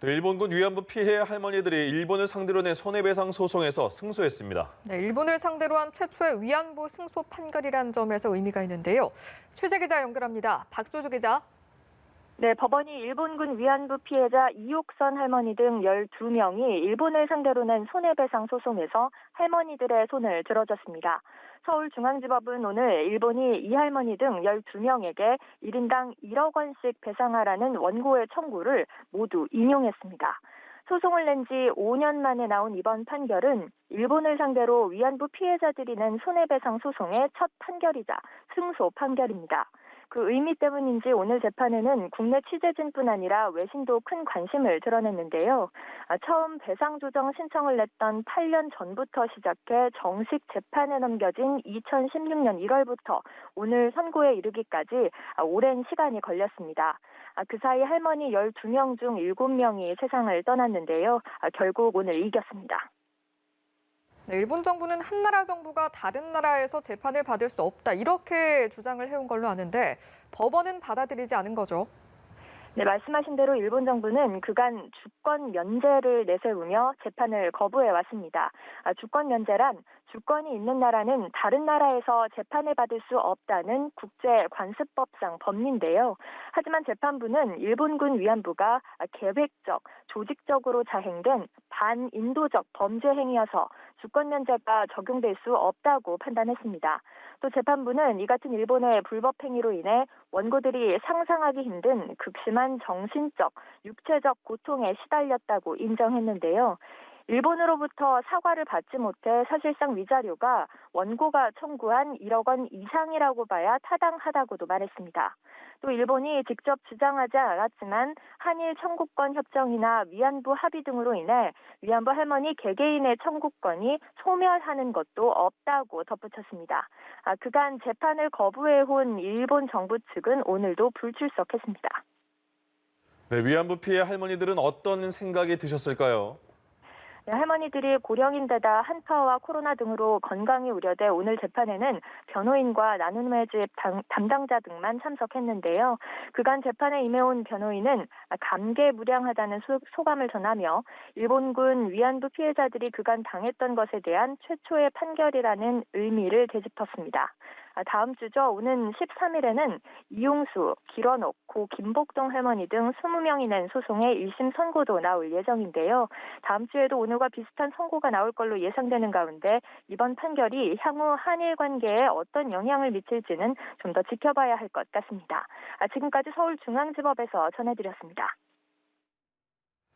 또 일본군 위안부 피해 할머니들이 일본을 상대로 낸 손해배상 소송에서 승소했습니다. 네, 일본을 상대로 한 최초의 위안부 승소 판결이란 점에서 의미가 있는데요. 취재 기자 연결합니다. 박소주 기자. 네, 법원이 일본군 위안부 피해자 이옥선 할머니 등 12명이 일본을 상대로 낸 손해배상 소송에서 할머니들의 손을 들어줬습니다. 서울중앙지법은 오늘 일본이 이 할머니 등 12명에게 1인당 1억 원씩 배상하라는 원고의 청구를 모두 인용했습니다. 소송을 낸 지 5년 만에 나온 이번 판결은 일본을 상대로 위안부 피해자들이 낸 손해배상 소송의 첫 판결이자 승소 판결입니다. 그 의미 때문인지 오늘 재판에는 국내 취재진뿐 아니라 외신도 큰 관심을 드러냈는데요. 처음 배상 조정 신청을 냈던 8년 전부터 시작해 정식 재판에 넘겨진 2016년 1월부터 오늘 선고에 이르기까지 오랜 시간이 걸렸습니다. 그 사이 할머니 12명 중 7명이 세상을 떠났는데요. 결국 오늘 이겼습니다. 네, 일본 정부는 한 나라 정부가 다른 나라에서 재판을 받을 수 없다 이렇게 주장을 해온 걸로 아는데 법원은 받아들이지 않은 거죠. 네, 말씀하신 대로 일본 정부는 그간 주권 면제를 내세우며 재판을 거부해 왔습니다. 주권 면제란 주권이 있는 나라는 다른 나라에서 재판을 받을 수 없다는 국제관습법상 법리인데요. 하지만 재판부는 일본군 위안부가 계획적, 조직적으로 자행된 반인도적 범죄 행위여서 주권 면제가 적용될 수 없다고 판단했습니다. 또 재판부는 이 같은 일본의 불법 행위로 인해 원고들이 상상하기 힘든 극심한 정신적, 육체적 고통에 시달렸다고 인정했는데요. 일본으로부터 사과를 받지 못해 사실상 위자료가 원고가 청구한 1억 원 이상이라고 봐야 타당하다고도 말했습니다. 또 일본이 직접 주장하지 않았지만 한일 청구권 협정이나 위안부 합의 등으로 인해 위안부 할머니 개개인의 청구권이 소멸하는 것도 없다고 덧붙였습니다. 그간 재판을 거부해온 일본 정부 측은 오늘도 불출석했습니다. 네, 위안부 피해 할머니들은 어떤 생각이 드셨을까요? 할머니들이 고령인데다 한파와 코로나 등으로 건강이 우려돼 오늘 재판에는 변호인과 나눔의 집 담당자 등만 참석했는데요. 그간 재판에 임해온 변호인은 감개무량하다는 소감을 전하며 일본군 위안부 피해자들이 그간 당했던 것에 대한 최초의 판결이라는 의미를 되짚었습니다. 다음 주죠. 오는 13일에는 이용수, 길원옥, 고 김복동 할머니 등 20명이 낸 소송의 1심 선고도 나올 예정인데요. 다음 주에도 오늘과 비슷한 선고가 나올 걸로 예상되는 가운데 이번 판결이 향후 한일 관계에 어떤 영향을 미칠지는 좀 더 지켜봐야 할 것 같습니다. 지금까지 서울중앙지법에서 전해드렸습니다.